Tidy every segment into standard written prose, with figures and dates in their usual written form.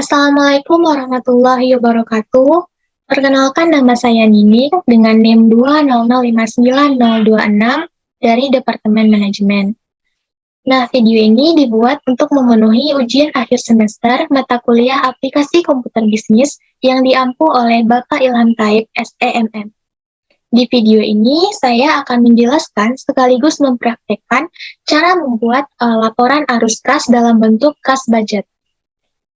Assalamualaikum warahmatullahi wabarakatuh. Perkenalkan nama saya Nini dengan NIM 200590026 dari Departemen Manajemen. Nah, video ini dibuat untuk memenuhi ujian akhir semester mata kuliah aplikasi komputer bisnis yang diampu oleh Bapak Ilham Taib, SEMM. Di video ini, saya akan menjelaskan sekaligus mempraktekkan cara membuat laporan arus kas dalam bentuk kas budget.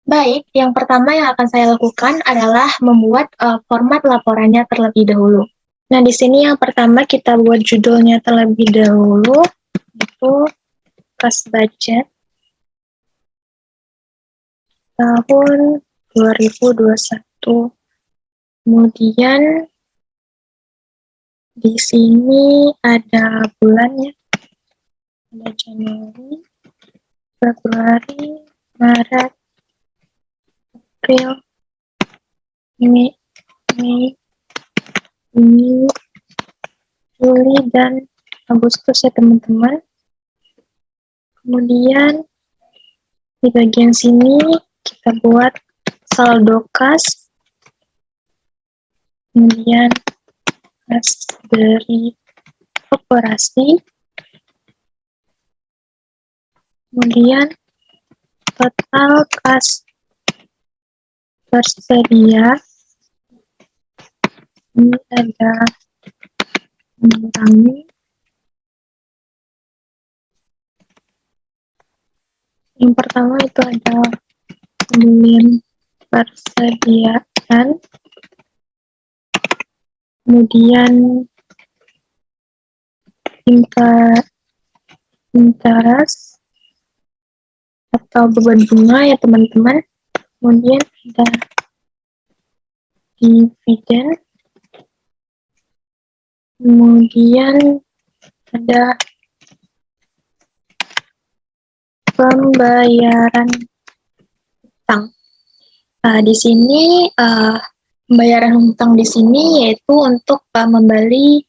Baik, yang pertama yang akan saya lakukan adalah membuat format laporannya terlebih dahulu. Nah, di sini yang pertama kita buat judulnya terlebih dahulu, itu kas budget tahun 2021. Kemudian di sini ada bulannya, ada Januari, Februari, Maret, April, Mei, Juni, Juli, dan Agustus ya teman-teman. Kemudian di bagian sini kita buat saldo kas, kemudian kas dari operasi, kemudian total kas tersedia. Ini ada mengurangi. Yang pertama itu ada kemudian persediaan, kemudian interest atau beban bunga ya teman-teman, kemudian ada dividen, kemudian ada pembayaran hutang. Di sini pembayaran hutang di sini yaitu untuk membeli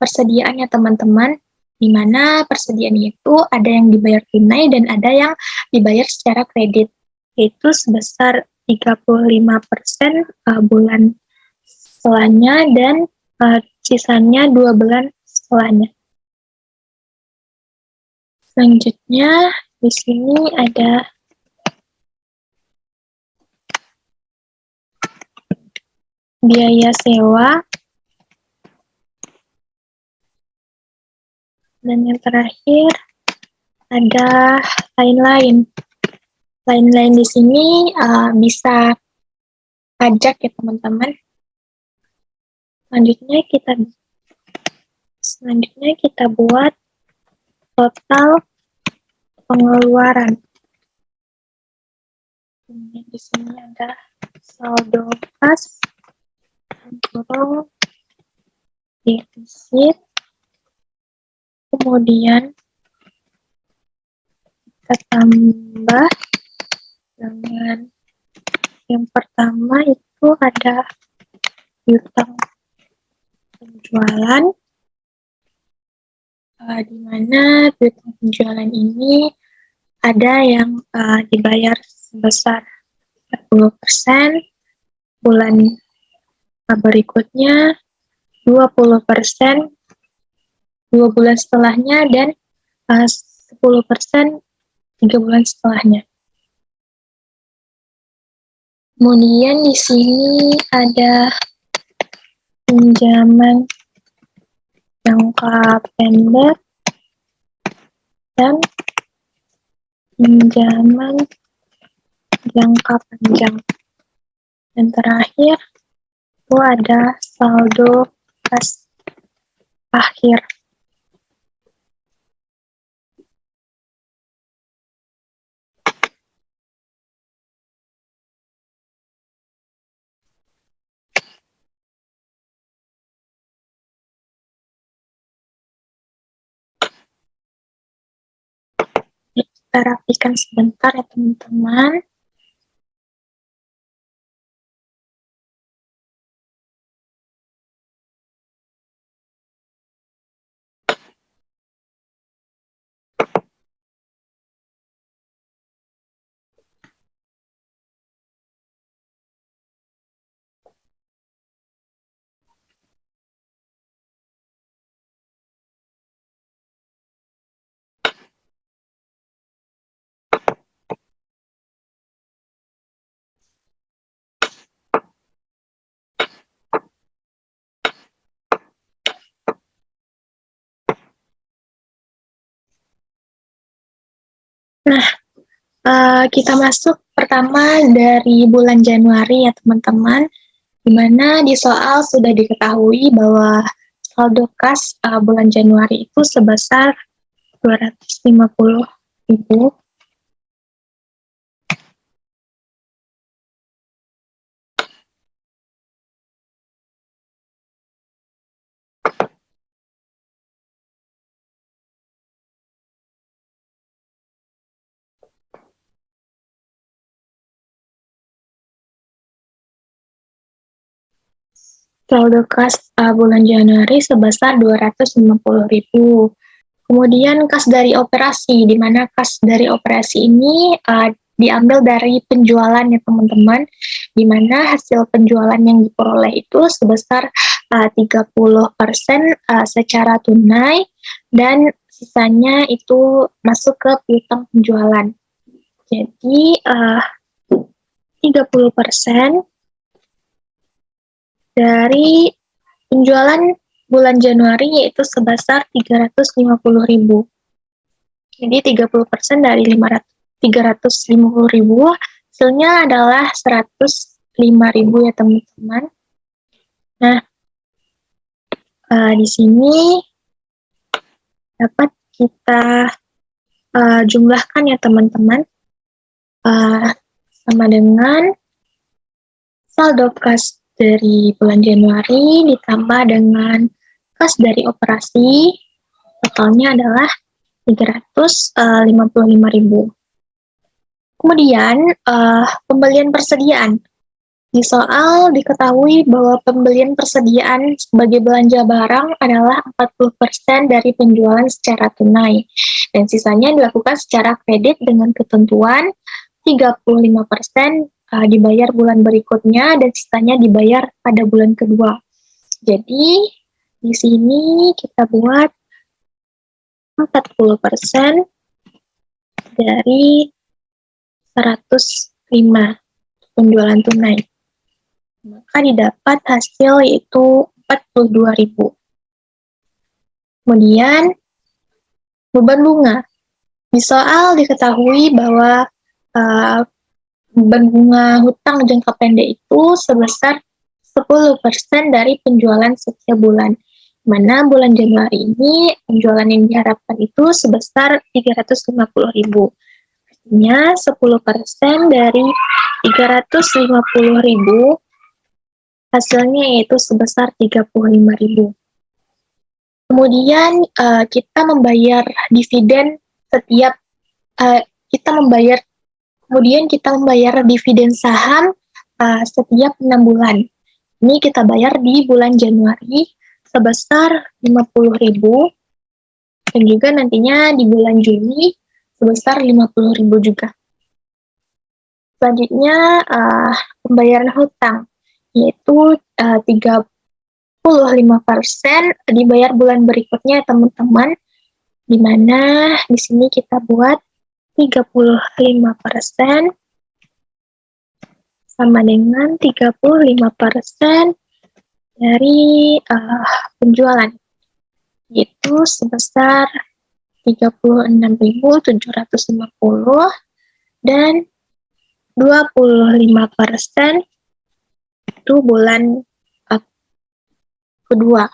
persediaannya teman-teman, di mana persediaan itu ada yang dibayar tunai dan ada yang dibayar secara kredit, yaitu sebesar 35% bulan setelahnya dan sisanya 2 bulan setelahnya. Selanjutnya di sini ada biaya sewa, dan yang terakhir ada lain-lain. Lain-lain di sini bisa pajak ya teman-teman. Selanjutnya kita buat total pengeluaran. Kemudian di sini ada saldo kas, kurung defisit, kemudian kita tambah dengan yang pertama itu ada piutang penjualan, di mana piutang penjualan ini ada yang dibayar sebesar 40%, bulan berikutnya 20%, 2 bulan setelahnya, dan 10% 3 bulan setelahnya. Kemudian di sini ada pinjaman jangka pendek dan pinjaman jangka panjang. Dan terakhir itu ada saldo kas akhir. Kita rapikan sebentar ya teman-teman. Nah, kita masuk pertama dari bulan Januari ya teman-teman, di mana di soal sudah diketahui bahwa saldo kas bulan Januari itu sebesar 250.000. Saldo kas bulan Januari sebesar 250.000. Kemudian kas dari operasi, di mana kas dari operasi ini diambil dari penjualan ya teman-teman, di mana hasil penjualan yang diperoleh itu sebesar 30% secara tunai, dan sisanya itu masuk ke piutang penjualan. Jadi 30% dari penjualan bulan Januari yaitu sebesar 350.000. Jadi 30% dari 350.000 hasilnya adalah 105.000 ya teman-teman. Nah, di sini dapat kita jumlahkan ya teman-teman, sama dengan saldo kas dari bulan Januari ditambah dengan kas dari operasi, totalnya adalah 355.000. Kemudian pembelian persediaan. Di soal diketahui bahwa pembelian persediaan sebagai belanja barang adalah 40% dari penjualan secara tunai, dan sisanya dilakukan secara kredit dengan ketentuan 35% dibayar bulan berikutnya dan sisanya dibayar pada bulan kedua. Jadi di sini kita buat 40% dari 105 penjualan tunai. Maka didapat hasil yaitu 42.000. Kemudian beban bunga. Di soal diketahui bahwa beban bunga hutang jangka pendek itu sebesar 10% dari penjualan setiap bulan. Mana bulan Januari ini penjualan yang diharapkan itu sebesar 350.000. Artinya 10% dari 350.000 hasilnya yaitu sebesar 35.000. Kemudian kita membayar dividen setiap kita membayar dividen saham setiap 6 bulan. Ini kita bayar di bulan Januari sebesar 50.000, dan juga nantinya di bulan Juni sebesar 50.000 juga. Selanjutnya pembayaran hutang, yaitu 35% dibayar bulan berikutnya teman-teman, di mana di sini kita buat 35% sama dengan 35% dari penjualan, yaitu sebesar 36.750, dan 25% itu bulan kedua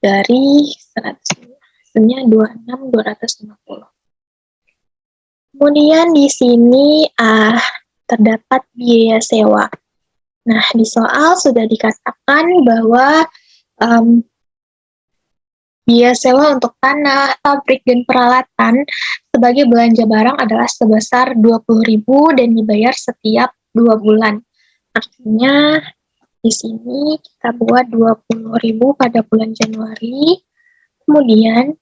dari 100-nya 26.250. Kemudian di sini terdapat biaya sewa. Nah, di soal sudah dikatakan bahwa biaya sewa untuk tanah, pabrik, dan peralatan sebagai belanja barang adalah sebesar 20.000 dan dibayar setiap 2 bulan. Artinya di sini kita buat 20.000 pada bulan Januari, kemudian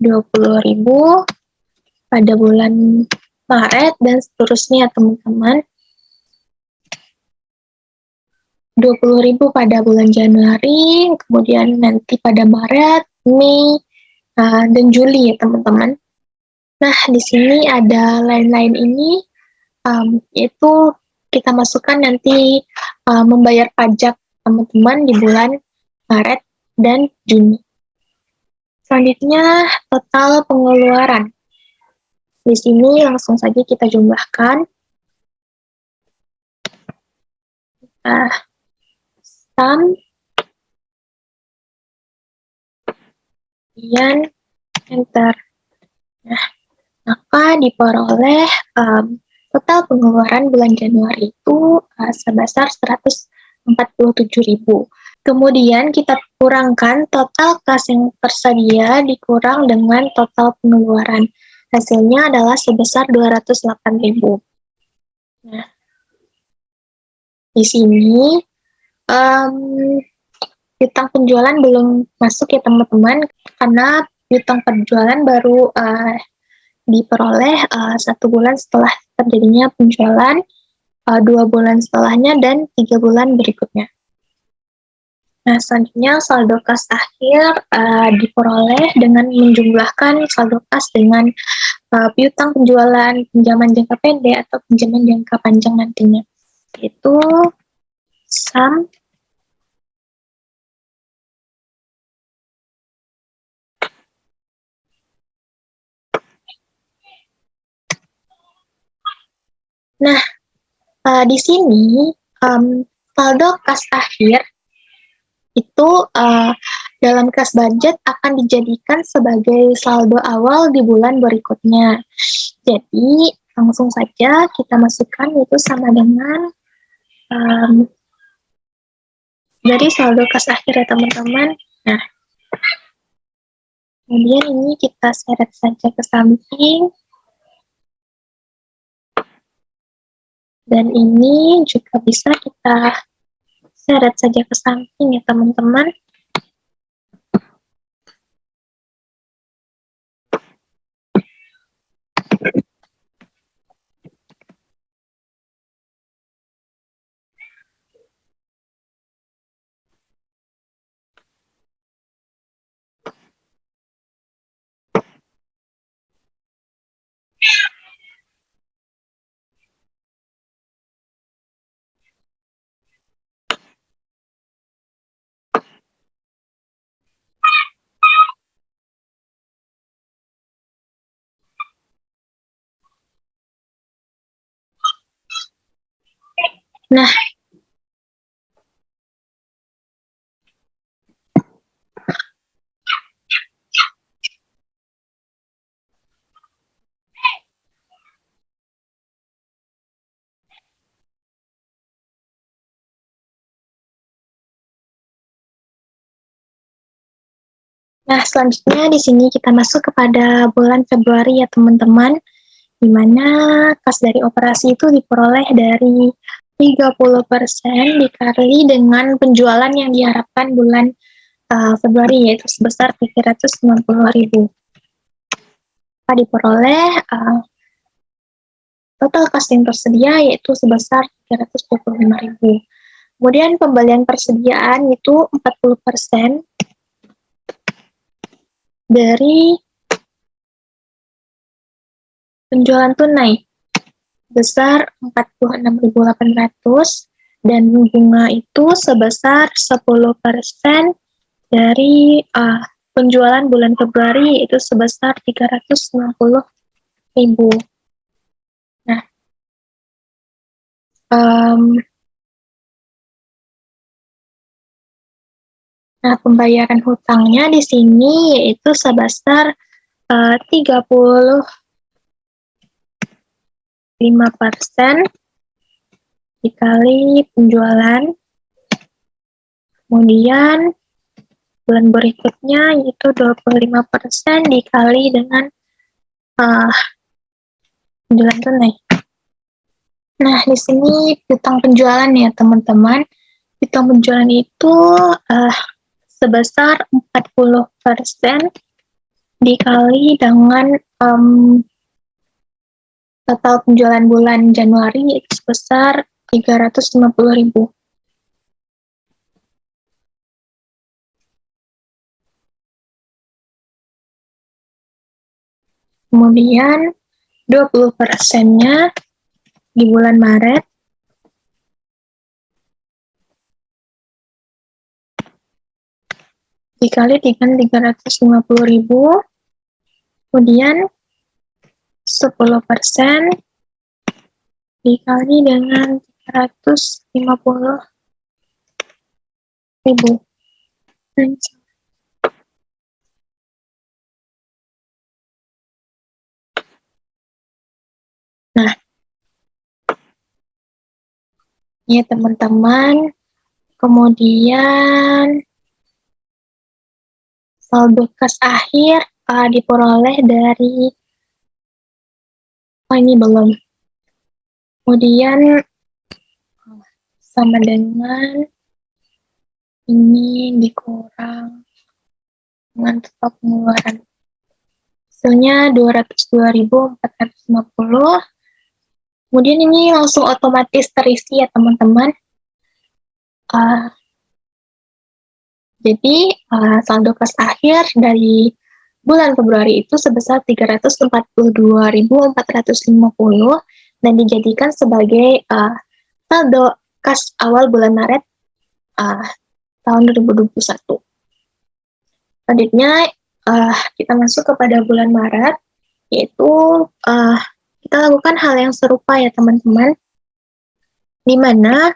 20.000 pada bulan Maret, dan seterusnya teman-teman. 20.000 pada bulan Januari, kemudian nanti pada Maret, Mei, dan Juli ya teman-teman. Nah, di sini ada lain-lain ini, yaitu kita masukkan nanti membayar pajak teman-teman di bulan Maret dan Juni. Selanjutnya, total pengeluaran. Di sini langsung saja kita jumlahkan. Sum, kemudian enter. Nah, maka diperoleh total pengeluaran bulan Januari itu sebesar 147.000. Kemudian kita kurangkan total kas yang tersedia dikurang dengan total pengeluaran. Hasilnya adalah sebesar 208.000. Nah, di sini piutang penjualan belum masuk ya teman-teman, karena piutang penjualan baru diperoleh 1 bulan setelah terjadinya penjualan, 2 bulan setelahnya, dan 3 bulan berikutnya. Nah, selanjutnya saldo kas akhir diperoleh dengan menjumlahkan saldo kas dengan piutang penjualan, pinjaman jangka pendek atau pinjaman jangka panjang nantinya. Itu sum Nah, di sini saldo kas akhir itu dalam kas budget akan dijadikan sebagai saldo awal di bulan berikutnya. Jadi, langsung saja kita masukkan itu sama dengan dari saldo kas akhir ya teman-teman. Nah, kemudian ini kita seret saja ke samping. Dan ini juga bisa kita seret saja ke samping ya teman-teman. Nah, selanjutnya di sini kita masuk kepada bulan Februari ya teman-teman, di mana kas dari operasi itu diperoleh dari 30% dikali dengan penjualan yang diharapkan bulan Februari, yaitu sebesar 390.000. Maka diperoleh total kas yang tersedia yaitu sebesar 325.000. Kemudian pembelian persediaan itu 40% dari penjualan tunai besar 46.800 dan bunga itu sebesar 10% dari penjualan bulan Februari itu sebesar 390.000. Nah, pembayaran hutangnya di sini yaitu sebesar 35% dikali penjualan. Kemudian bulan berikutnya yaitu 25% dikali dengan penjualan tunai. Nah, di sini piutang penjualan ya teman-teman. Piutang penjualan itu sebesar 40% dikali dengan total penjualan bulan Januari yaitu sebesar 350.000. Kemudian 20%-nya di bulan Maret dikali dengan 350.000, kemudian 10% dikali dengan 350.000. Nah, ya teman-teman, kemudian saldo kas akhir diperoleh dari, ini belum. Kemudian sama dengan ini dikurang dengan total pengeluaran. Hasilnya 202.450. Kemudian ini langsung otomatis terisi ya teman-teman. Jadi saldo kas akhir dari bulan Februari itu sebesar 342.450 dan dijadikan sebagai saldo kas awal bulan Maret tahun 2021. Selanjutnya kita masuk kepada bulan Maret, yaitu kita lakukan hal yang serupa ya teman-teman, di mana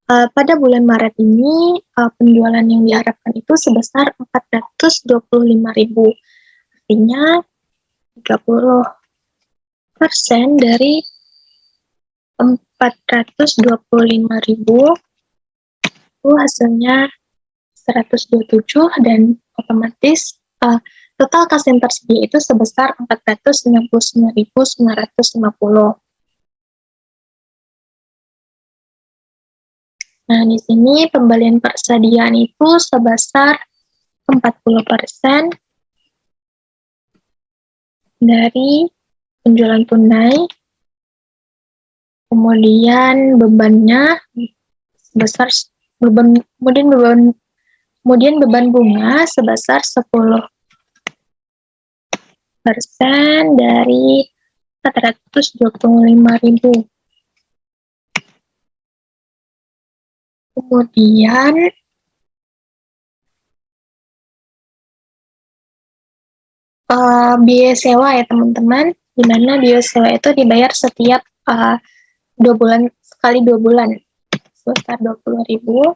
pada bulan Maret ini penjualan yang diharapkan itu sebesar 425.000, artinya 30% dari 425.000 itu hasilnya 127, dan otomatis total kas yang tersedia itu sebesar 499.950. Nah, di sini pembelian persediaan itu sebesar 40% dari penjualan tunai, kemudian bebannya sebesar kemudian beban bunga sebesar 10% dari 425.000. Kemudian biaya sewa ya teman-teman, di mana biaya sewa itu dibayar setiap 2 bulan, sekali 2 bulan, sebesar 20.000.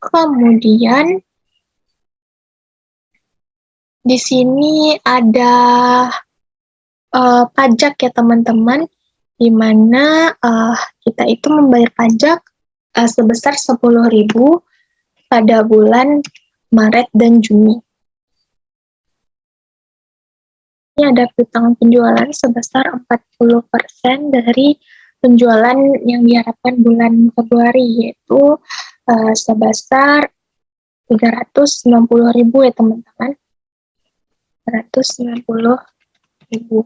Kemudian di sini ada pajak ya teman-teman, di mana kita itu membayar pajak sebesar 10.000 pada bulan Maret dan Juni. Ini ada piutang penjualan sebesar 40% dari penjualan yang diharapkan bulan Februari, yaitu sebesar 390.000 ya teman-teman. 390.000.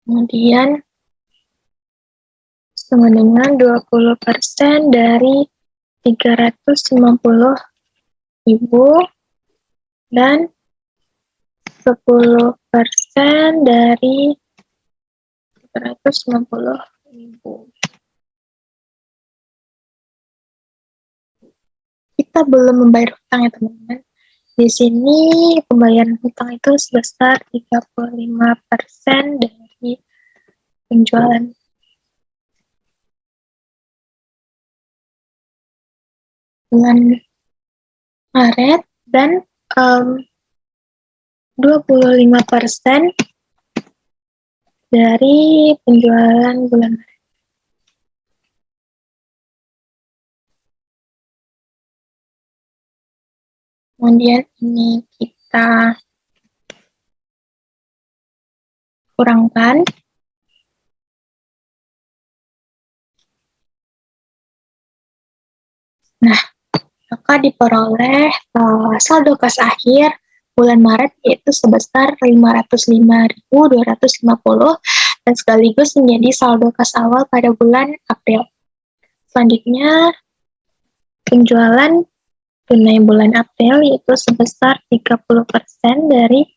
Kemudian sama dengan 20% dari 390.000 dan 10% dari 390.000. Kita belum membayar hutang ya teman-teman. Di sini pembayaran hutang itu sebesar 35% dari penjualan. Bulan Maret dan 25% dari penjualan bulan Maret. Kemudian ini kita kurangkan. Nah, maka diperoleh saldo kas akhir bulan Maret yaitu sebesar 505.250 dan sekaligus menjadi saldo kas awal pada bulan April. Selanjutnya, penjualan tunai bulan April yaitu sebesar 30% dari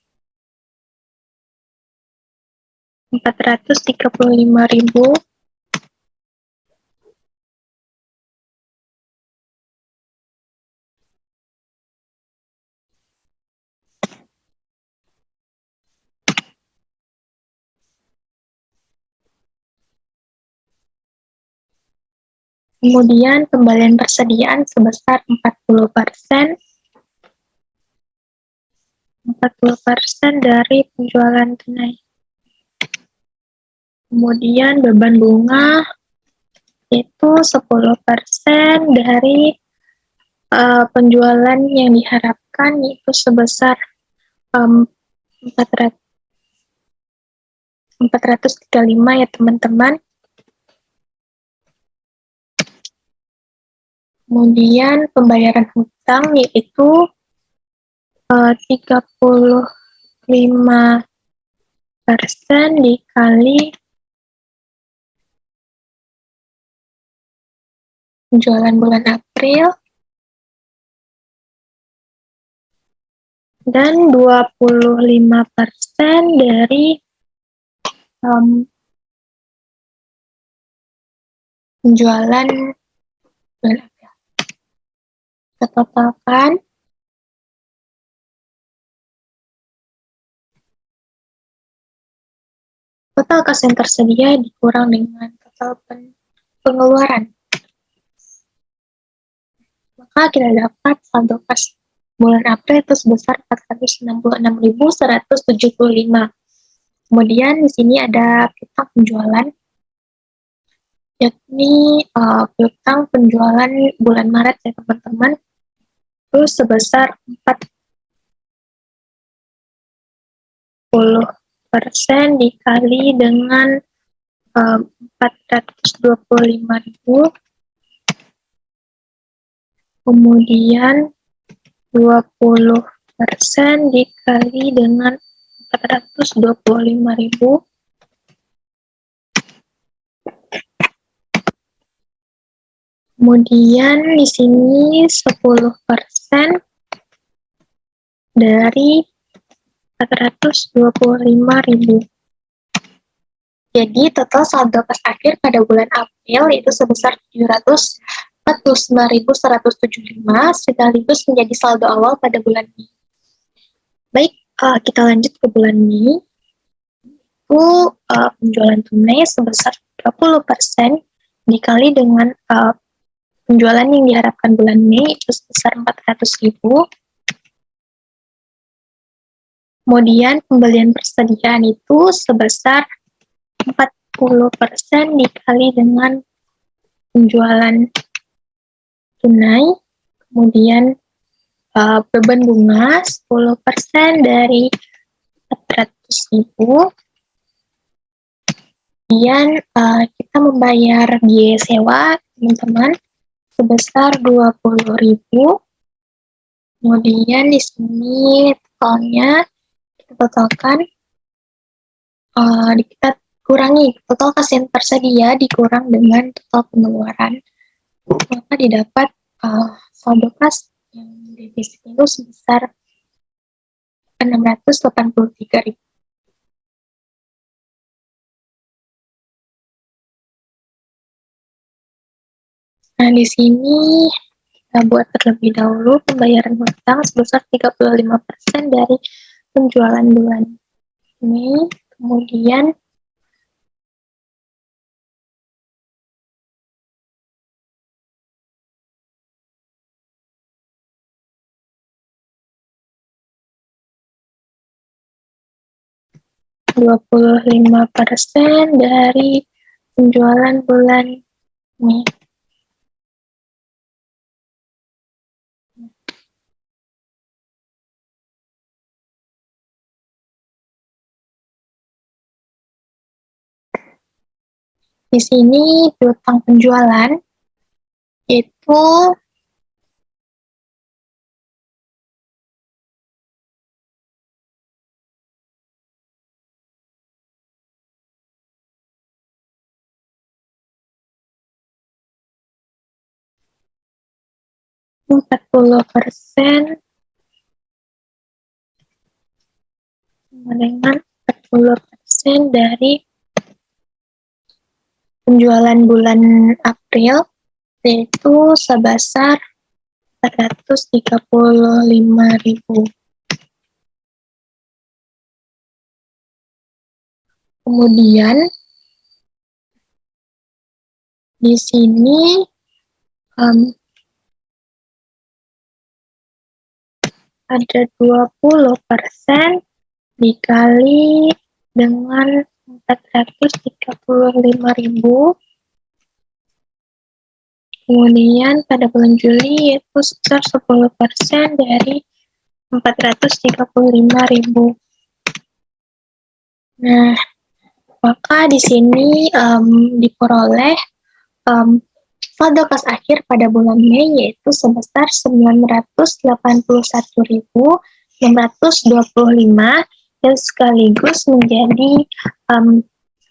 435.000. Kemudian kembalian persediaan sebesar 40%, 40% dari penjualan tunai. Kemudian beban bunga itu 10% dari penjualan yang diharapkan, yaitu sebesar 435 ya teman-teman. Kemudian pembayaran hutang yaitu 35% dikali penjualan bulan April, dan 25% dari penjualan bulan April. Kita totalkan. Total kas yang tersedia dikurang dengan total pengeluaran. Maka kita dapat saldo kas bulan April itu sebesar 466.175. Kemudian di sini ada piutang penjualan, yakni piutang penjualan bulan Maret ya teman-teman, itu sebesar 40% dikali dengan 425.000, kemudian 20% dikali dengan 425.000, kemudian di sini 10% dari 425.000. Jadi total saldo kas akhir pada bulan April itu sebesar 749.175 sekaligus menjadi saldo awal pada bulan Mei. Baik, kita lanjut ke bulan Mei. Itu penjualan tunai sebesar 20% dikali dengan penjualan yang diharapkan bulan Mei itu sebesar 400.000. Kemudian pembelian persediaan itu sebesar 40% dikali dengan penjualan tunai. Kemudian beban bunga 10% dari 400.000. Kemudian kita membayar biaya sewa teman-teman sebesar 20.000. Kemudian di sini totalnya kita totalkan, kita kurangi total kas yang tersedia dikurang dengan total pengeluaran, maka didapat saldo kas yang defisit itu sebesar 683.000. Nah, di sini kita buat terlebih dahulu pembayaran hutang sebesar 35% dari penjualan bulan Mei. Kemudian ,25% dari penjualan bulan Mei. Di sini piutang penjualan itu ,40% sama dengan 40% dari penjualan bulan April, yaitu sebesar 435.000. Kemudian di sini ada 20% dikali dengan 435.000. Kemudian pada bulan Juli yaitu sebesar 10% dari 435.000. Nah, maka di sini diperoleh saldo kas akhir pada bulan Mei yaitu sebesar 981.625 dan sekaligus menjadi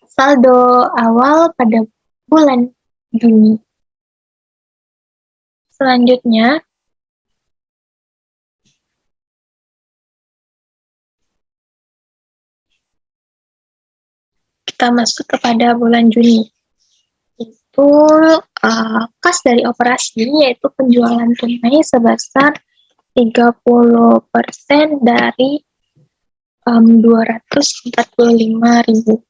saldo awal pada bulan Juni. Selanjutnya, kita masuk kepada bulan Juni. Itu kas dari operasi yaitu penjualan tunai sebesar 30% dari 245.000.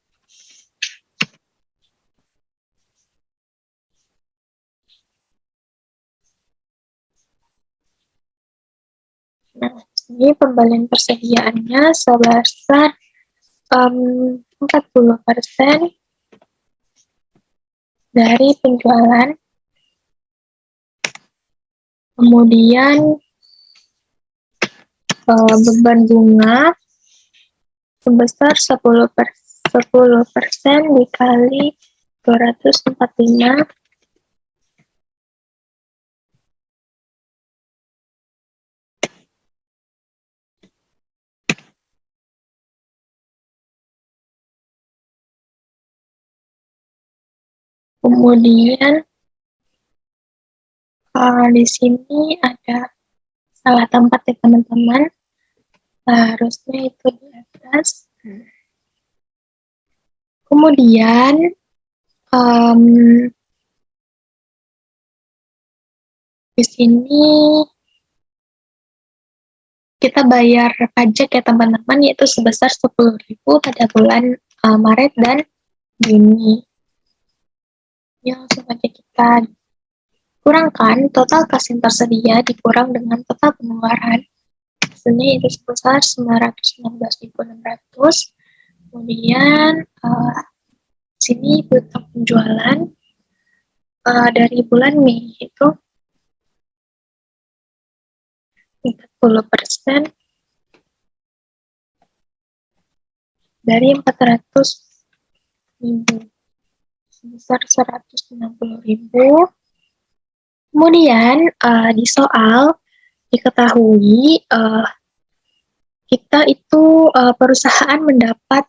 Nah, ini pembelian persediaannya sebesar 40% dari penjualan. Kemudian beban bunga sebesar 10% dikali 245. Kemudian di sini ada salah tempat ya teman-teman, harusnya itu di atas. Kemudian di sini kita bayar pajak ya teman-teman, yaitu sebesar 10.000 pada bulan Maret dan Juni. Ya, langsung aja kita kurangkan total kas yang tersedia dikurang dengan total pengeluaran. Hasilnya itu sebesar 916.600. Kemudian sini bentuk penjualan dari bulan Mei itu 40% dari 400.000 sebesar 160.000. Kemudian di soal diketahui kita itu perusahaan mendapat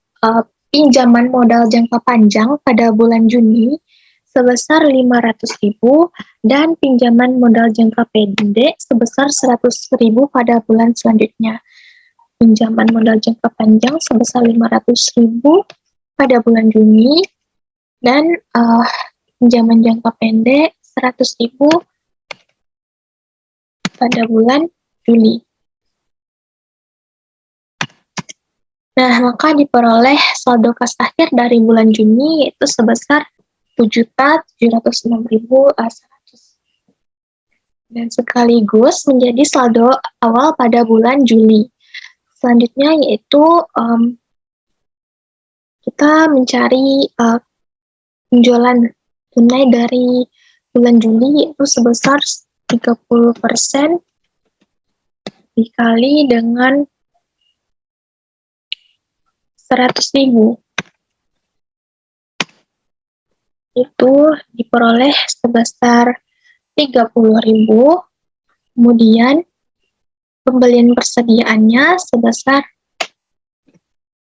pinjaman modal jangka panjang pada bulan Juni sebesar 500.000 dan pinjaman modal jangka pendek sebesar 100.000 pada bulan selanjutnya. Pinjaman modal jangka panjang sebesar 500.000 pada bulan Juni dan pinjaman jangka pendek 100.000 pada bulan Juli. Nah, maka diperoleh saldo kas akhir dari bulan Juni yaitu sebesar 7.706.100 dan sekaligus menjadi saldo awal pada bulan Juli. Selanjutnya yaitu kita mencari penjualan tunai dari bulan Juli yaitu sebesar 30% dikali dengan 100.000. Itu diperoleh sebesar 30.000. Kemudian pembelian persediaannya sebesar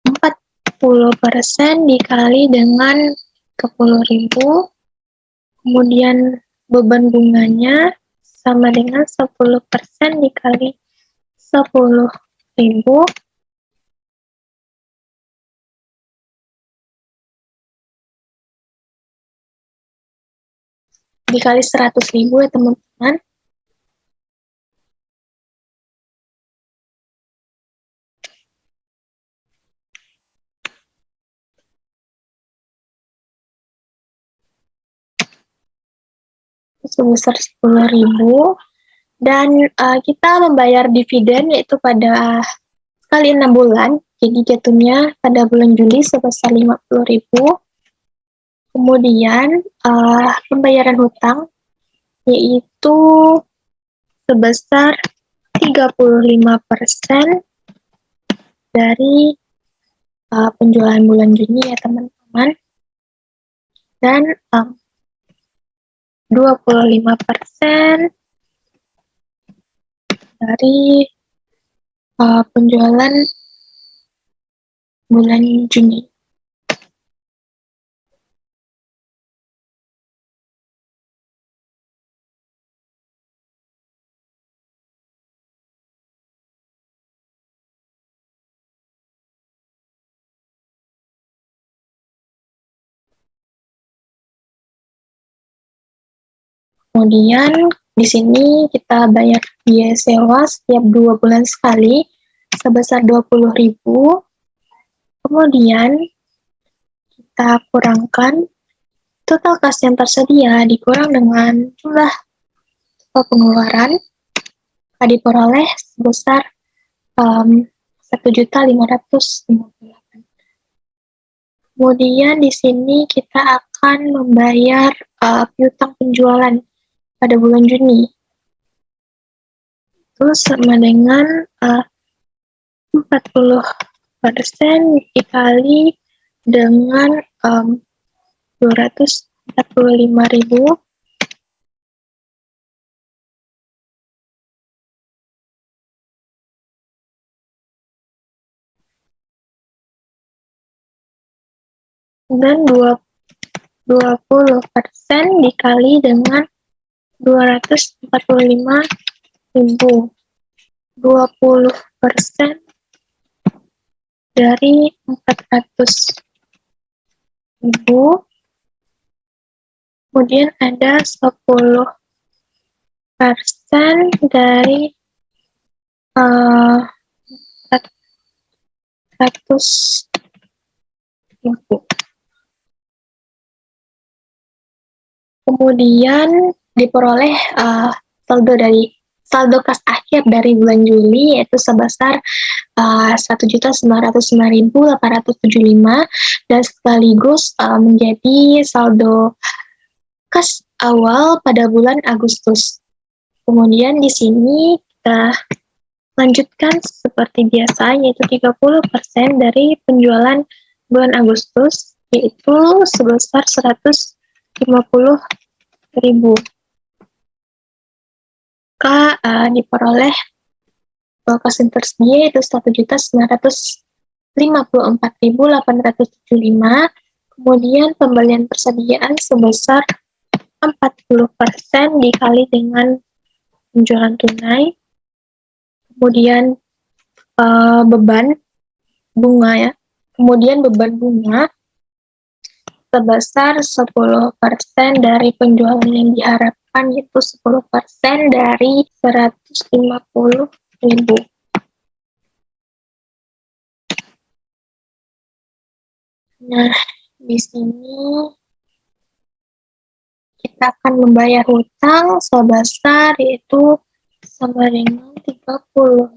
40% dikali dengan 30.000. Kemudian beban bunganya sama dengan 10% dikali 10.000. dikali 100.000 ya teman-teman. Sebesar 10.000. Dan kita membayar dividen yaitu pada kali 6 bulan. Jadi jatuhnya pada bulan Juli sebesar 50.000. Kemudian pembayaran hutang yaitu sebesar 35% dari penjualan bulan Juni ya teman-teman. Dan 25% dari penjualan bulan Juni. Kemudian di sini kita bayar biaya sewa setiap 2 bulan sekali sebesar 20.000. Kemudian kita kurangkan total kas yang tersedia dikurang dengan jumlah pengeluaran diperoleh sebesar 1.558.000. Kemudian di sini kita akan membayar piutang penjualan pada bulan Juni. Itu sama dengan 40% dikali dengan 245.000. Dan 20% dikali dengan 245.000. 20% dari 400.000. Kemudian ada 10% dari 400.000. Kemudian diperoleh saldo kas akhir dari bulan Juli yaitu sebesar 1.909.875 dan sekaligus menjadi saldo kas awal pada bulan Agustus. Kemudian di sini kita lanjutkan seperti biasa yaitu 30% dari penjualan bulan Agustus yaitu sebesar 150.000. Maka diperoleh kas yang tersedia yaitu 1.954.875. Kemudian pembelian persediaan sebesar 40% dikali dengan penjualan tunai. Kemudian beban bunga ya. Kemudian beban bunga sebesar 10% dari penjualan yang diharapkan yaitu 10% dari 150.000. Nah, di sini kita akan membayar hutang sebesar yaitu sama dengan 35%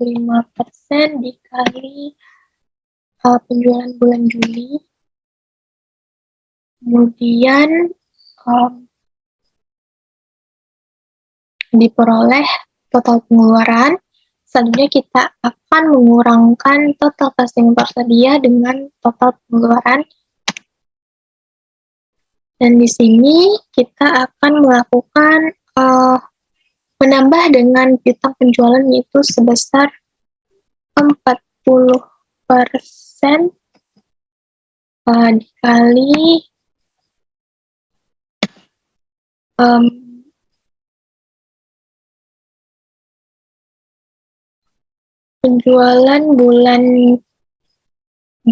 dikali penjualan bulan Juli. Kemudian diperoleh total pengeluaran. Selanjutnya kita akan mengurangkan total kas yang tersedia dengan total pengeluaran. Dan di sini kita akan melakukan menambah dengan piutang penjualan yaitu sebesar 40% dikali penjualan bulan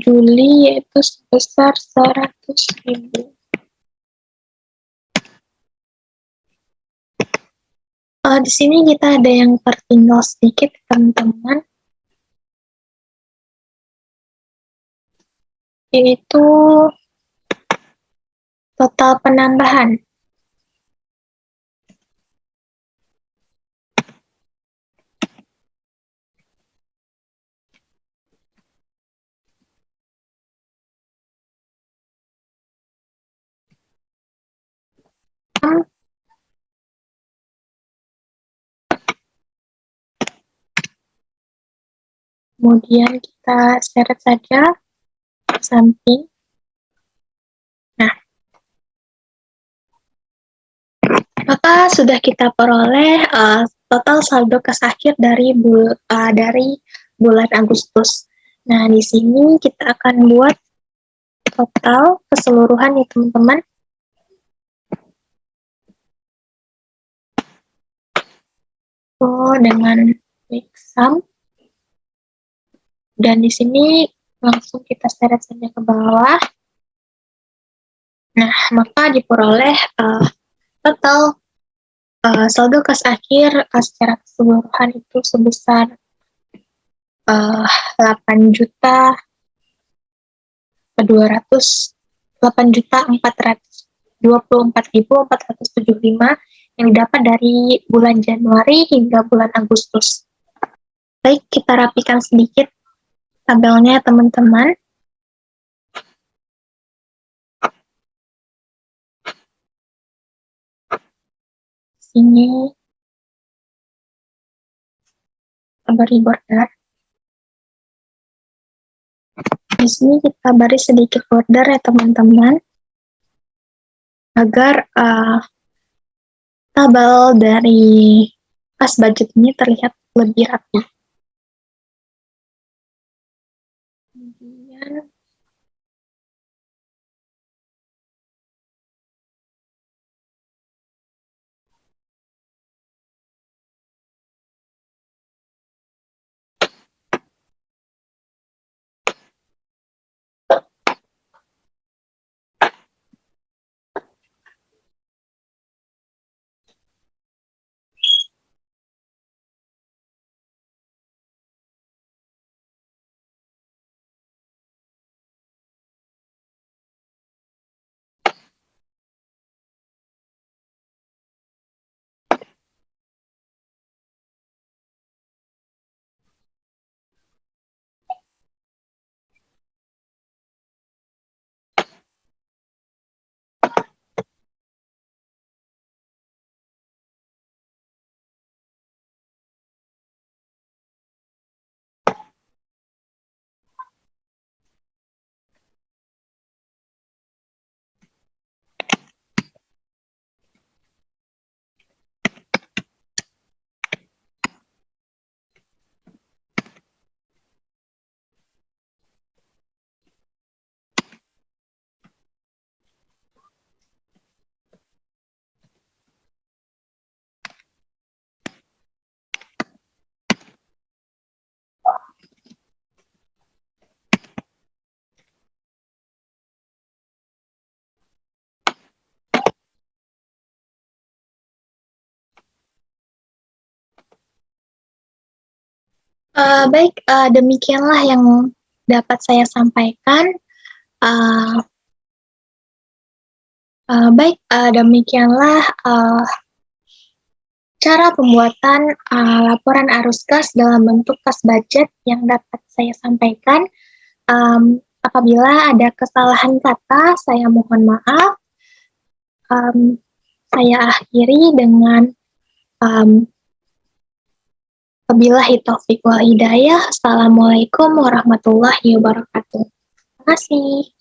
Juli yaitu sebesar 100.000. Di sini kita ada yang tertinggal sedikit, teman-teman. Ini tuh total penambahan. Kemudian kita seret saja ke samping. Nah, maka sudah kita peroleh total saldo kas akhir dari bulan Agustus. Nah, di sini kita akan buat total keseluruhan ya teman-teman. Dengan klik sum. Dan di sini langsung kita seret saja ke bawah. Nah, maka diperoleh total saldo kas akhir secara keseluruhan itu sebesar 8.424.475 yang didapat dari bulan Januari hingga bulan Agustus. Baik, kita rapikan sedikit tabelnya teman-teman. Sini beri border. Di sini kita beri sedikit border ya teman-teman, agar tabel dari kas budget ini terlihat lebih rapi. Kemudian baik, demikianlah yang dapat saya sampaikan. Demikianlah cara pembuatan laporan arus kas dalam bentuk kas budget yang dapat saya sampaikan. Apabila ada kesalahan kata, saya mohon maaf. Saya akhiri dengan wabillahi taufiq wal hidayah. Assalamualaikum warahmatullahi wabarakatuh. Terima kasih.